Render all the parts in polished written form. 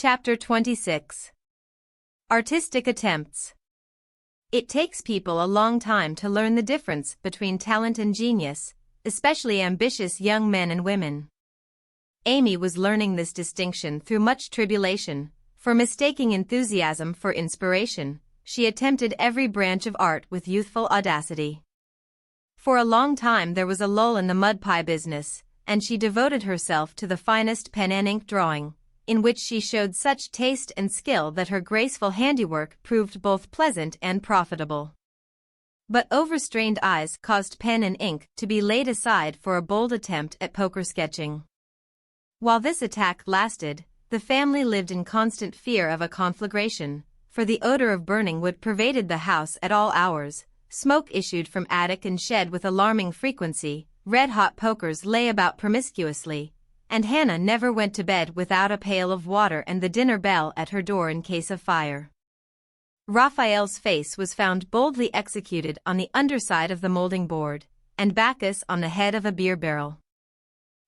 Chapter 26. Artistic Attempts. It takes people a long time to learn the difference between talent and genius, especially ambitious young men and women. Amy was learning this distinction through much tribulation, for mistaking enthusiasm for inspiration. She attempted every branch of art with youthful audacity. For a long time there was a lull in the mud pie business, and she devoted herself to the finest pen and ink drawing, in which she showed such taste and skill that her graceful handiwork proved both pleasant and profitable. But overstrained eyes caused pen and ink to be laid aside for a bold attempt at poker sketching. While this attack lasted, the family lived in constant fear of a conflagration, for the odor of burning wood pervaded the house at all hours. Smoke issued from attic and shed with alarming frequency, red-hot pokers lay about promiscuously, and Hannah never went to bed without a pail of water and the dinner bell at her door in case of fire. Raphael's face was found boldly executed on the underside of the molding board, and Bacchus on the head of a beer barrel.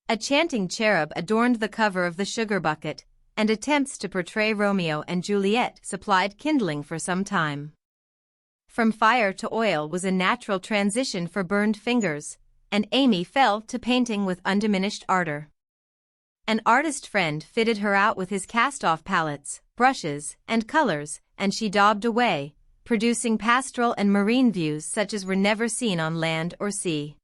A chanting cherub adorned the cover of the sugar bucket, and attempts to portray Romeo and Juliet supplied kindling for some time. From fire to oil was a natural transition for burned fingers, and Amy fell to painting with undiminished ardor. An artist friend fitted her out with his cast-off palettes, brushes, and colors, and she daubed away, producing pastoral and marine views such as were never seen on land or sea.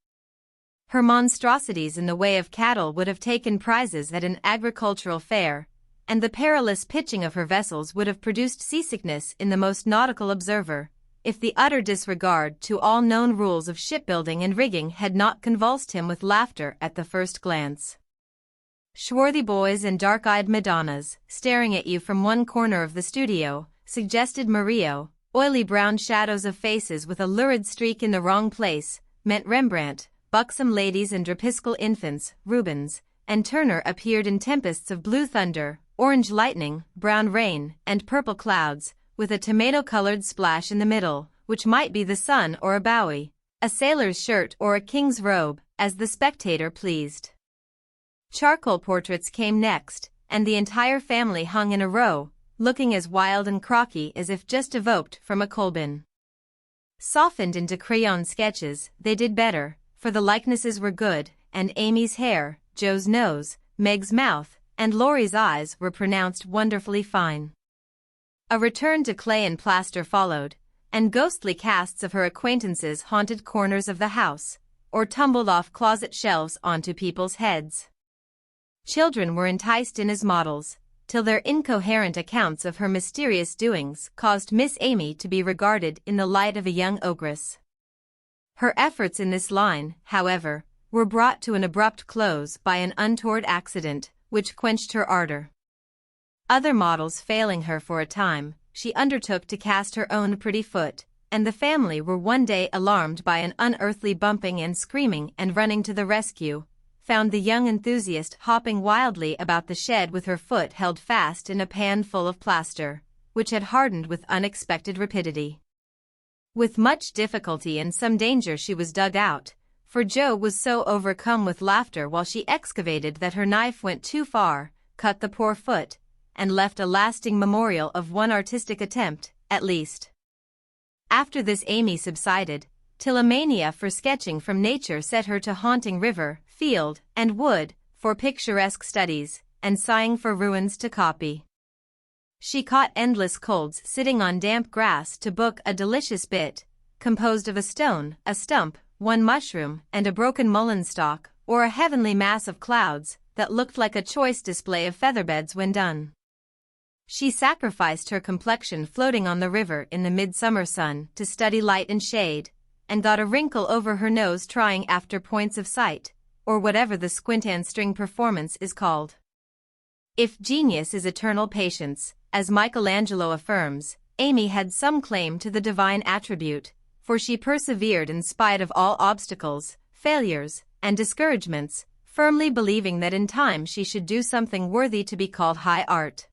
Her monstrosities in the way of cattle would have taken prizes at an agricultural fair, and the perilous pitching of her vessels would have produced seasickness in the most nautical observer, if the utter disregard to all known rules of shipbuilding and rigging had not convulsed him with laughter at the first glance. Swarthy boys and dark-eyed Madonnas, staring at you from one corner of the studio, suggested Murillo. Oily brown shadows of faces with a lurid streak in the wrong place meant Rembrandt. Buxom ladies and drapiscal infants, Rubens, and Turner appeared in tempests of blue thunder, orange lightning, brown rain, and purple clouds, with a tomato-colored splash in the middle, which might be the sun or a Bowie, a sailor's shirt or a king's robe, as the spectator pleased. Charcoal portraits came next, and the entire family hung in a row, looking as wild and crocky as if just evoked from a coal bin. Softened into crayon sketches, they did better, for the likenesses were good, and Amy's hair, Joe's nose, Meg's mouth, and Laurie's eyes were pronounced wonderfully fine. A return to clay and plaster followed, and ghostly casts of her acquaintances haunted corners of the house, or tumbled off closet shelves onto people's heads. Children were enticed in as models, till their incoherent accounts of her mysterious doings caused Miss Amy to be regarded in the light of a young ogress. Her efforts in this line, however, were brought to an abrupt close by an untoward accident, which quenched her ardor. Other models failing her for a time, she undertook to cast her own pretty foot, and the family were one day alarmed by an unearthly bumping and screaming, and running to the rescue, found the young enthusiast hopping wildly about the shed with her foot held fast in a pan full of plaster, which had hardened with unexpected rapidity. With much difficulty and some danger she was dug out, for Joe was so overcome with laughter while she excavated that her knife went too far, cut the poor foot, and left a lasting memorial of one artistic attempt, at least. After this Amy subsided, till a mania for sketching from nature set her to haunting river, field, and wood, for picturesque studies, and sighing for ruins to copy. She caught endless colds sitting on damp grass to book a delicious bit, composed of a stone, a stump, one mushroom, and a broken mullein stalk, or a heavenly mass of clouds, that looked like a choice display of featherbeds when done. She sacrificed her complexion floating on the river in the midsummer sun to study light and shade, and got a wrinkle over her nose trying after points of sight, or whatever the squint-and-string performance is called. If genius is eternal patience, as Michelangelo affirms, Amy had some claim to the divine attribute, for she persevered in spite of all obstacles, failures, and discouragements, firmly believing that in time she should do something worthy to be called high art.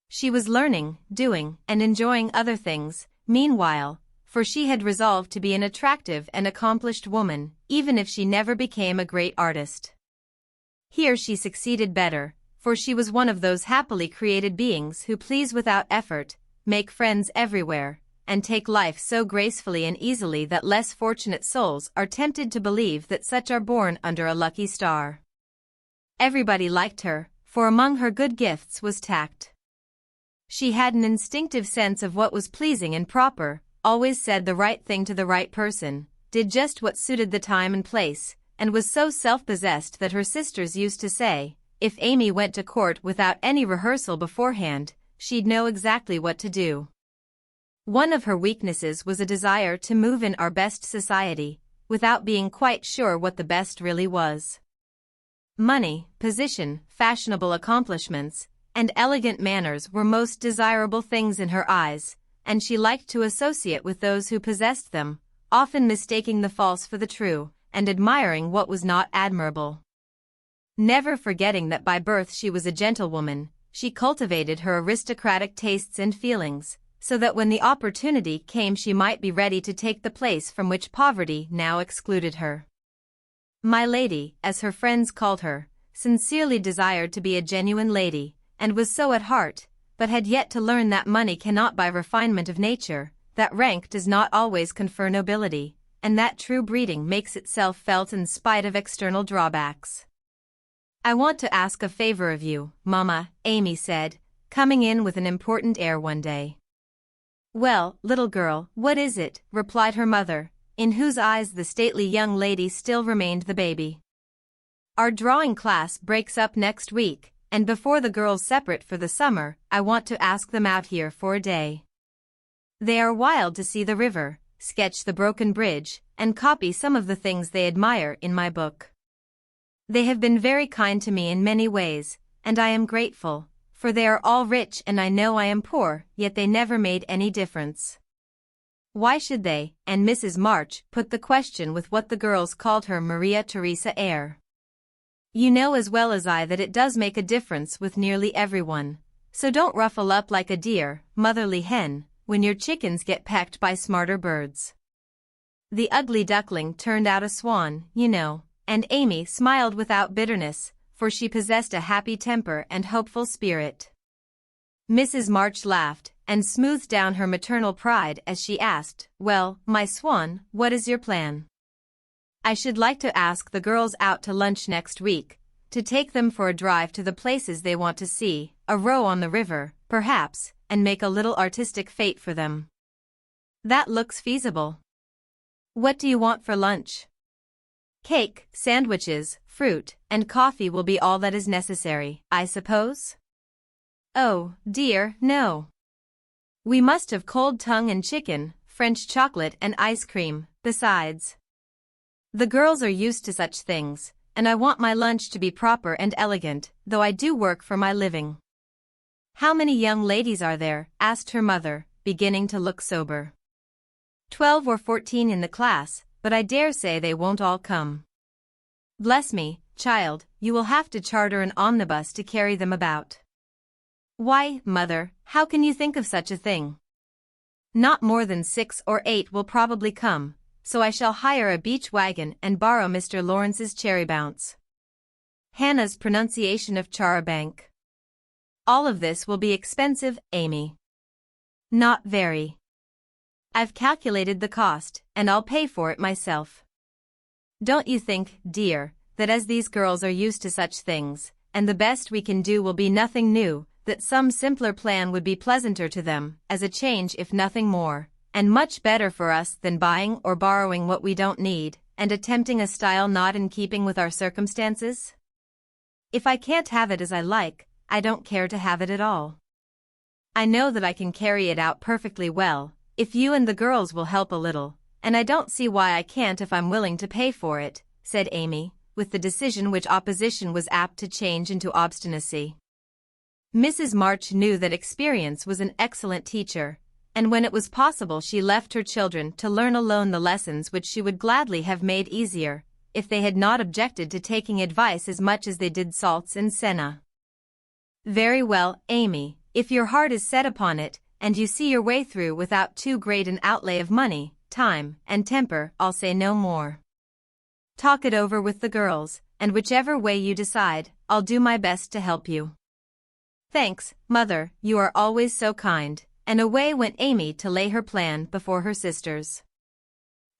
She was learning, doing, and enjoying other things, meanwhile, for she had resolved to be an attractive and accomplished woman, even if she never became a great artist. Here she succeeded better, for she was one of those happily created beings who please without effort, make friends everywhere, and take life so gracefully and easily that less fortunate souls are tempted to believe that such are born under a lucky star. Everybody liked her, for among her good gifts was tact. She had an instinctive sense of what was pleasing and proper, always said the right thing to the right person, did just what suited the time and place, and was so self-possessed that her sisters used to say, if Amy went to court without any rehearsal beforehand, she'd know exactly what to do. One of her weaknesses was a desire to move in our best society, without being quite sure what the best really was. Money, position, fashionable accomplishments, and elegant manners were most desirable things in her eyes, and she liked to associate with those who possessed them, often mistaking the false for the true, and admiring what was not admirable. Never forgetting that by birth she was a gentlewoman, she cultivated her aristocratic tastes and feelings, so that when the opportunity came she might be ready to take the place from which poverty now excluded her. My lady, as her friends called her, sincerely desired to be a genuine lady, and was so at heart, but had yet to learn that money cannot buy refinement of nature, that rank does not always confer nobility, and that true breeding makes itself felt in spite of external drawbacks. I want to ask a favor of you, Mama, Amy said, coming in with an important air one day. Well, little girl, what is it? Replied her mother, in whose eyes the stately young lady still remained the baby. Our drawing class breaks up next week, and before the girls separate for the summer, I want to ask them out here for a day. They are wild to see the river, sketch the broken bridge, and copy some of the things they admire in my book. They have been very kind to me in many ways, and I am grateful, for they are all rich and I know I am poor, yet they never made any difference. Why should they? And Mrs. March put the question with what the girls called her Maria Theresa air. You know as well as I that it does make a difference with nearly everyone, so don't ruffle up like a dear, motherly hen, when your chickens get pecked by smarter birds. The ugly duckling turned out a swan, you know, and Amy smiled without bitterness, for she possessed a happy temper and hopeful spirit. Mrs. March laughed, and smoothed down her maternal pride as she asked, well, my swan, what is your plan? I should like to ask the girls out to lunch next week, to take them for a drive to the places they want to see, a row on the river, perhaps, and make a little artistic fete for them. That looks feasible. What do you want for lunch? Cake, sandwiches, fruit, and coffee will be all that is necessary, I suppose? Oh, dear, no. We must have cold tongue and chicken, French chocolate and ice cream, besides. The girls are used to such things, and I want my lunch to be proper and elegant, though I do work for my living. How many young ladies are there? Asked her mother, beginning to look sober. 12 or 14 in the class, but I dare say they won't all come. Bless me, child, you will have to charter an omnibus to carry them about. Why, mother, how can you think of such a thing? Not more than 6 or 8 will probably come, so I shall hire a beach wagon and borrow Mr. Lawrence's cherry bounce. Hannah's pronunciation of charabanc. All of this will be expensive, Amy. Not very. I've calculated the cost, and I'll pay for it myself. Don't you think, dear, that as these girls are used to such things, and the best we can do will be nothing new, that some simpler plan would be pleasanter to them, as a change if nothing more, and much better for us than buying or borrowing what we don't need, and attempting a style not in keeping with our circumstances? If I can't have it as I like, I don't care to have it at all. I know that I can carry it out perfectly well, if you and the girls will help a little, and I don't see why I can't if I'm willing to pay for it, said Amy, with the decision which opposition was apt to change into obstinacy. Mrs. March knew that experience was an excellent teacher, and when it was possible she left her children to learn alone the lessons which she would gladly have made easier, if they had not objected to taking advice as much as they did salts and senna. Very well, Amy, if your heart is set upon it, and you see your way through without too great an outlay of money, time, and temper, I'll say no more. Talk it over with the girls, and whichever way you decide, I'll do my best to help you." "Thanks, Mother, you are always so kind," and away went Amy to lay her plan before her sisters.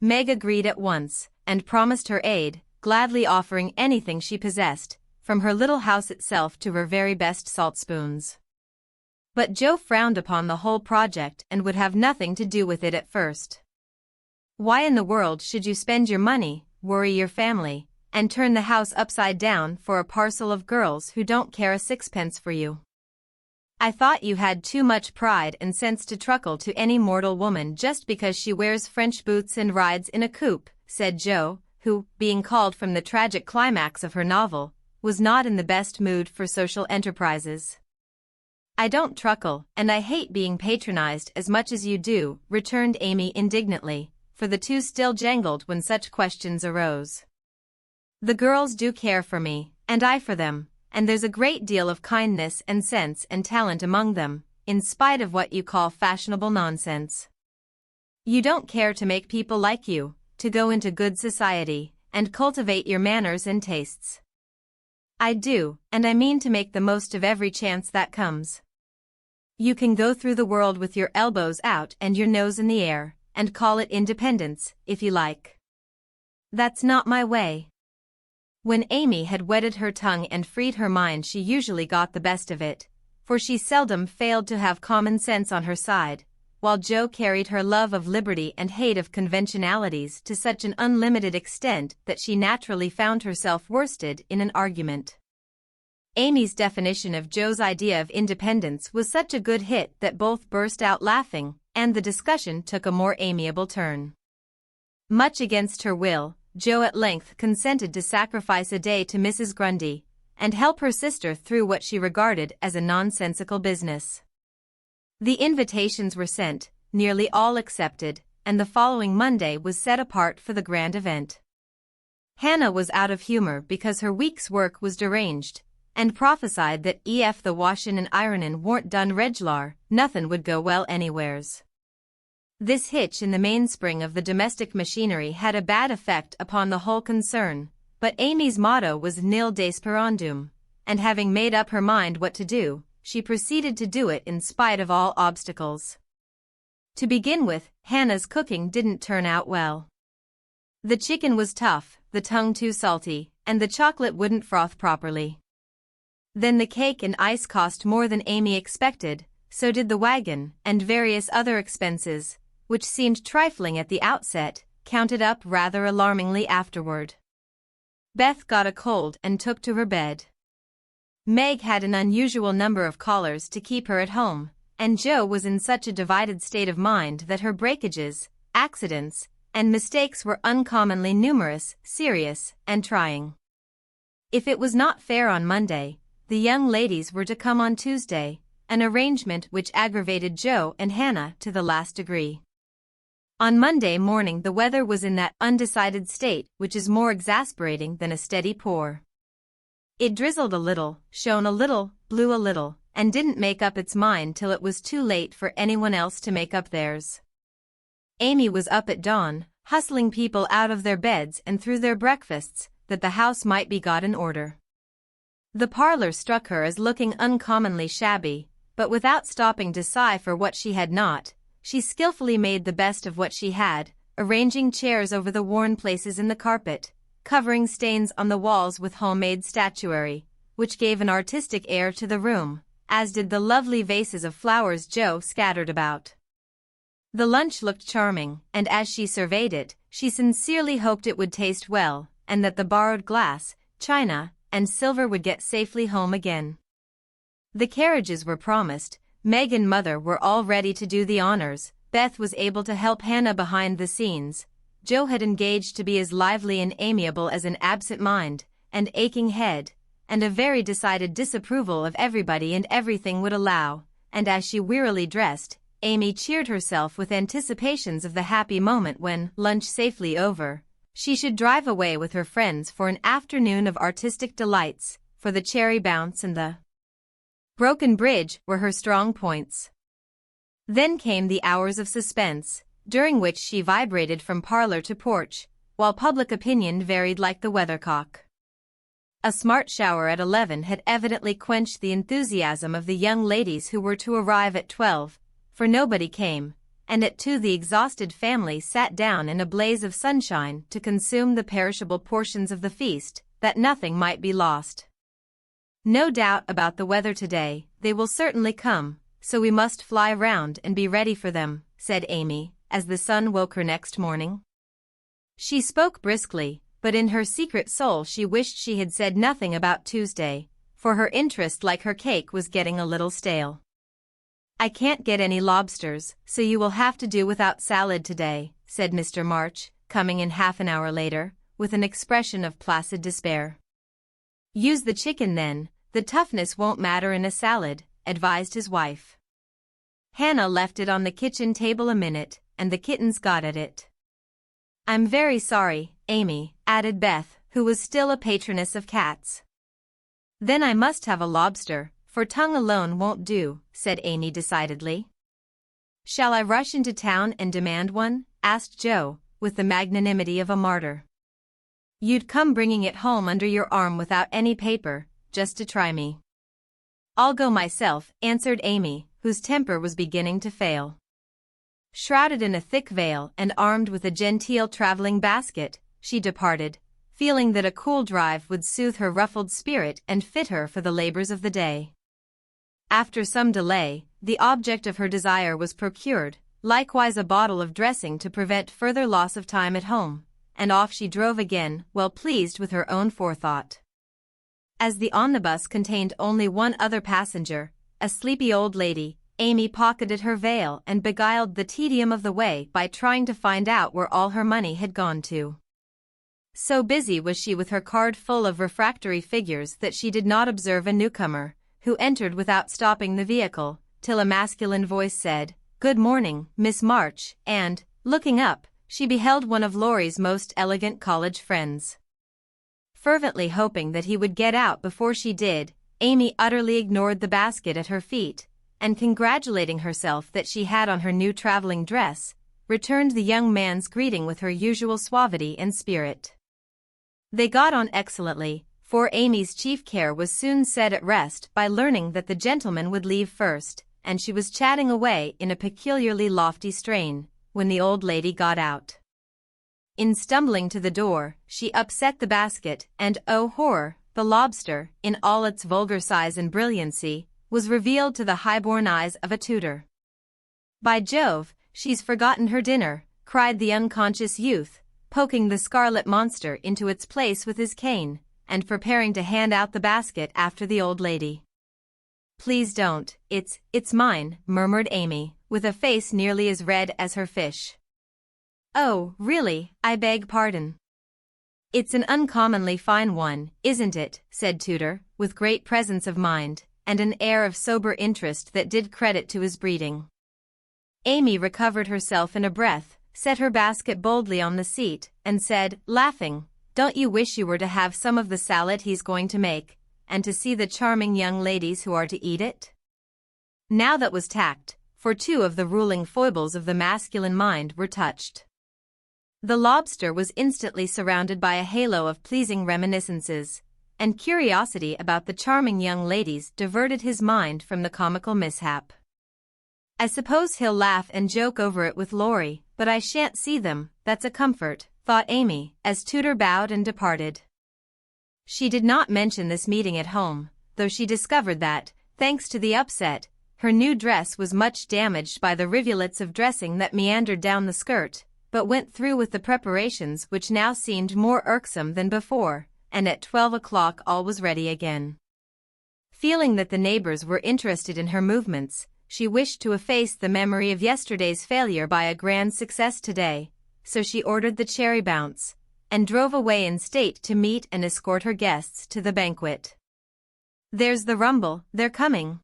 Meg agreed at once, and promised her aid, gladly offering anything she possessed, from her little house itself to her very best salt spoons. But Jo frowned upon the whole project and would have nothing to do with it at first. "Why in the world should you spend your money, worry your family, and turn the house upside down for a parcel of girls who don't care a sixpence for you? I thought you had too much pride and sense to truckle to any mortal woman just because she wears French boots and rides in a coupe," said Jo, who, being called from the tragic climax of her novel, was not in the best mood for social enterprises. "I don't truckle, and I hate being patronized as much as you do," returned Amy indignantly, for the two still jangled when such questions arose. "The girls do care for me, and I for them, and there's a great deal of kindness and sense and talent among them, in spite of what you call fashionable nonsense. You don't care to make people like you, to go into good society, and cultivate your manners and tastes. I do, and I mean to make the most of every chance that comes. You can go through the world with your elbows out and your nose in the air, and call it independence, if you like. That's not my way." When Amy had wetted her tongue and freed her mind, she usually got the best of it, for she seldom failed to have common sense on her side, while Jo carried her love of liberty and hate of conventionalities to such an unlimited extent that she naturally found herself worsted in an argument. Amy's definition of Jo's idea of independence was such a good hit that both burst out laughing, and the discussion took a more amiable turn. Much against her will, Jo at length consented to sacrifice a day to Mrs. Grundy, and help her sister through what she regarded as a nonsensical business. The invitations were sent, nearly all accepted, and the following Monday was set apart for the grand event. Hannah was out of humor because her week's work was deranged, and prophesied that if the washin' and ironin' warn't done reg'lar, nothin' would go well anywheres. This hitch in the mainspring of the domestic machinery had a bad effect upon the whole concern, but Amy's motto was nil desperandum, and having made up her mind what to do, she proceeded to do it in spite of all obstacles. To begin with, Hannah's cooking didn't turn out well. The chicken was tough, the tongue too salty, and the chocolate wouldn't froth properly. Then the cake and ice cost more than Amy expected, so did the wagon, and various other expenses, which seemed trifling at the outset, counted up rather alarmingly afterward. Beth got a cold and took to her bed. Meg had an unusual number of callers to keep her at home, and Jo was in such a divided state of mind that her breakages, accidents, and mistakes were uncommonly numerous, serious, and trying. If it was not fair on Monday, the young ladies were to come on Tuesday, an arrangement which aggravated Jo and Hannah to the last degree. On Monday morning the weather was in that undecided state which is more exasperating than a steady pour. It drizzled a little, shone a little, blew a little, and didn't make up its mind till it was too late for anyone else to make up theirs. Amy was up at dawn, hustling people out of their beds and through their breakfasts, that the house might be got in order. The parlor struck her as looking uncommonly shabby, but without stopping to sigh for what she had not, she skillfully made the best of what she had, arranging chairs over the worn places in the carpet, covering stains on the walls with homemade statuary, which gave an artistic air to the room, as did the lovely vases of flowers Jo scattered about. The lunch looked charming, and as she surveyed it, she sincerely hoped it would taste well, and that the borrowed glass, china, and silver would get safely home again. The carriages were promised, Meg and Mother were all ready to do the honors, Beth was able to help Hannah behind the scenes, Jo had engaged to be as lively and amiable as an absent mind, and aching head, and a very decided disapproval of everybody and everything would allow, and as she wearily dressed, Amy cheered herself with anticipations of the happy moment when, lunch safely over, she should drive away with her friends for an afternoon of artistic delights, for the cherry bounce and the broken bridge were her strong points. Then came the hours of suspense, during which she vibrated from parlor to porch, while public opinion varied like the weathercock. A smart shower at 11 had evidently quenched the enthusiasm of the young ladies who were to arrive at 12, for nobody came, and at 2 the exhausted family sat down in a blaze of sunshine to consume the perishable portions of the feast, that nothing might be lost. "No doubt about the weather today, they will certainly come, so we must fly round and be ready for them," said Amy, as the sun woke her next morning. She spoke briskly, but in her secret soul she wished she had said nothing about Tuesday, for her interest, like her cake, was getting a little stale. "I can't get any lobsters, so you will have to do without salad today," said Mr. March, coming in half an hour later, with an expression of placid despair. "Use the chicken then, the toughness won't matter in a salad," advised his wife. Hannah left it on the kitchen table a minute, and the kittens got at it. "I'm very sorry, Amy," added Beth, who was still a patroness of cats. "Then I must have a lobster, for tongue alone won't do," said Amy decidedly. "Shall I rush into town and demand one?" asked Joe, with the magnanimity of a martyr. "You'd come bringing it home under your arm without any paper, just to try me." "I'll go myself," answered Amy, whose temper was beginning to fail. Shrouded in a thick veil and armed with a genteel traveling basket, she departed, feeling that a cool drive would soothe her ruffled spirit and fit her for the labors of the day. After some delay, the object of her desire was procured, likewise a bottle of dressing to prevent further loss of time at home, and off she drove again, well pleased with her own forethought. As the omnibus contained only one other passenger, a sleepy old lady, Amy pocketed her veil and beguiled the tedium of the way by trying to find out where all her money had gone to. So busy was she with her card full of refractory figures that she did not observe a newcomer, who entered without stopping the vehicle, till a masculine voice said, "Good morning, Miss March," and, looking up, she beheld one of Laurie's most elegant college friends. Fervently hoping that he would get out before she did, Amy utterly ignored the basket at her feet, and congratulating herself that she had on her new traveling dress, returned the young man's greeting with her usual suavity and spirit. They got on excellently, for Amy's chief care was soon set at rest by learning that the gentleman would leave first, and she was chatting away in a peculiarly lofty strain, when the old lady got out. In stumbling to the door, she upset the basket, and oh horror, the lobster, in all its vulgar size and brilliancy, was revealed to the high-born eyes of a tutor. "By Jove, she's forgotten her dinner," cried the unconscious youth, poking the scarlet monster into its place with his cane, and preparing to hand out the basket after the old lady. "Please don't, it's mine," murmured Amy, with a face nearly as red as her fish. "Oh, really, I beg pardon." "It's an uncommonly fine one, isn't it?" said Tudor, with great presence of mind, and an air of sober interest that did credit to his breeding. Amy recovered herself in a breath, set her basket boldly on the seat, and said, laughing, "Don't you wish you were to have some of the salad he's going to make, and to see the charming young ladies who are to eat it?" Now that was tact, for two of the ruling foibles of the masculine mind were touched. The lobster was instantly surrounded by a halo of pleasing reminiscences, and curiosity about the charming young ladies diverted his mind from the comical mishap. "I suppose he'll laugh and joke over it with Laurie, but I shan't see them, that's a comfort," thought Amy, as Tudor bowed and departed. She did not mention this meeting at home, though she discovered that, thanks to the upset, her new dress was much damaged by the rivulets of dressing that meandered down the skirt, but went through with the preparations which now seemed more irksome than before, and at 12 o'clock all was ready again. Feeling that the neighbors were interested in her movements, she wished to efface the memory of yesterday's failure by a grand success today, so she ordered the cherry bounce, and drove away in state to meet and escort her guests to the banquet. "There's the rumble, they're coming.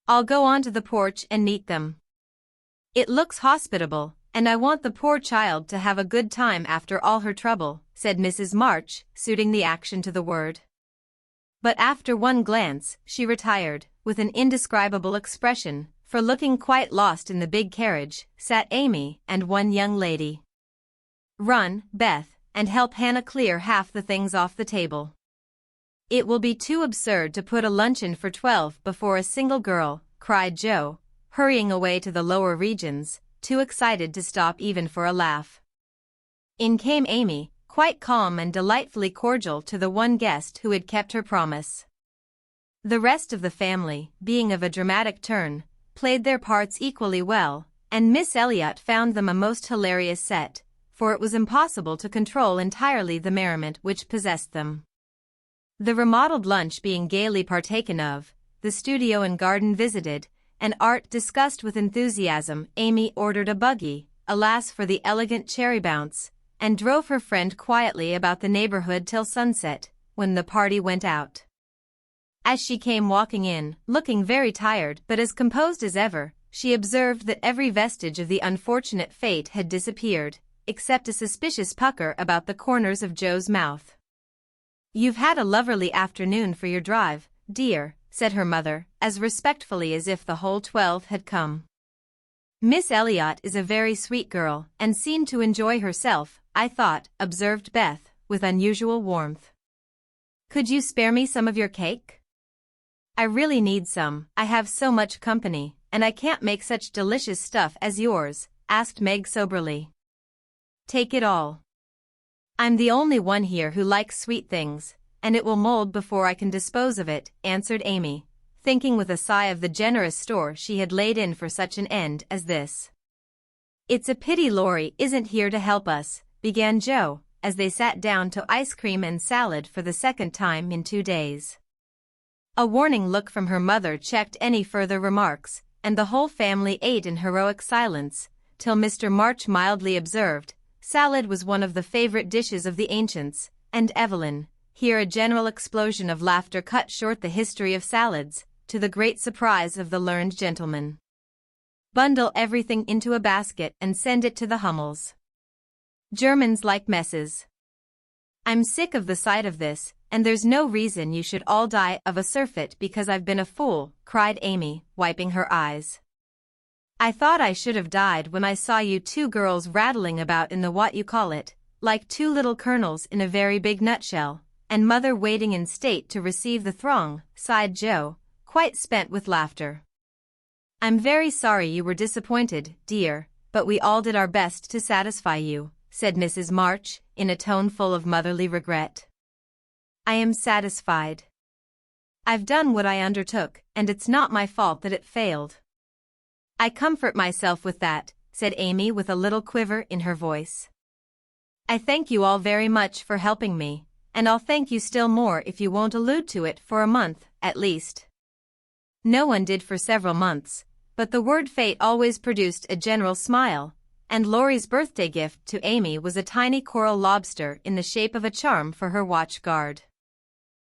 I'll go on to the porch and meet them. It looks hospitable, and I want the poor child to have a good time after all her trouble," said Mrs. March, suiting the action to the word. But after one glance, she retired, with an indescribable expression, for looking quite lost in the big carriage, sat Amy and one young lady. "Run, Beth, and help Hannah clear half the things off the table." It will be too absurd to put a luncheon for 12 before a single girl, cried Joe, hurrying away to the lower regions, too excited to stop even for a laugh. In came Amy, quite calm and delightfully cordial to the one guest who had kept her promise. The rest of the family, being of a dramatic turn, played their parts equally well, and Miss Elliot found them a most hilarious set, for it was impossible to control entirely the merriment which possessed them. The remodeled lunch being gaily partaken of, the studio and garden visited, and art discussed with enthusiasm, Amy ordered a buggy, alas for the elegant cherry bounce, and drove her friend quietly about the neighborhood till sunset, when the party went out. As she came walking in, looking very tired but as composed as ever, she observed that every vestige of the unfortunate fate had disappeared, except a suspicious pucker about the corners of Joe's mouth. "You've had a lovely afternoon for your drive, dear," said her mother, as respectfully as if the whole 12 had come. "Miss Elliot is a very sweet girl, and seemed to enjoy herself, I thought," observed Beth, with unusual warmth. "Could you spare me some of your cake? I really need some, I have so much company, and I can't make such delicious stuff as yours," asked Meg soberly. "Take it all. I'm the only one here who likes sweet things, and it will mold before I can dispose of it," answered Amy, thinking with a sigh of the generous store she had laid in for such an end as this. "It's a pity Laurie isn't here to help us," began Joe, as they sat down to ice cream and salad for the second time in 2 days. A warning look from her mother checked any further remarks, and the whole family ate in heroic silence, till Mr. March mildly observed, salad was one of the favorite dishes of the ancients, and Evelyn. Here a general explosion of laughter cut short the history of salads, to the great surprise of the learned gentleman. "Bundle everything into a basket and send it to the Hummels. Germans like messes. I'm sick of the sight of this, and there's no reason you should all die of a surfeit because I've been a fool," cried Amy, wiping her eyes. "I thought I should have died when I saw you two girls rattling about in the what-you-call-it, like two little kernels in a very big nutshell, and mother waiting in state to receive the throng," sighed Joe, quite spent with laughter. "I'm very sorry you were disappointed, dear, but we all did our best to satisfy you," said Mrs. March, in a tone full of motherly regret. "I am satisfied. I've done what I undertook, and it's not my fault that it failed." "I comfort myself with that," said Amy with a little quiver in her voice. "I thank you all very much for helping me, and I'll thank you still more if you won't allude to it for a month, at least." No one did for several months, but the word fate always produced a general smile, and Laurie's birthday gift to Amy was a tiny coral lobster in the shape of a charm for her watch guard.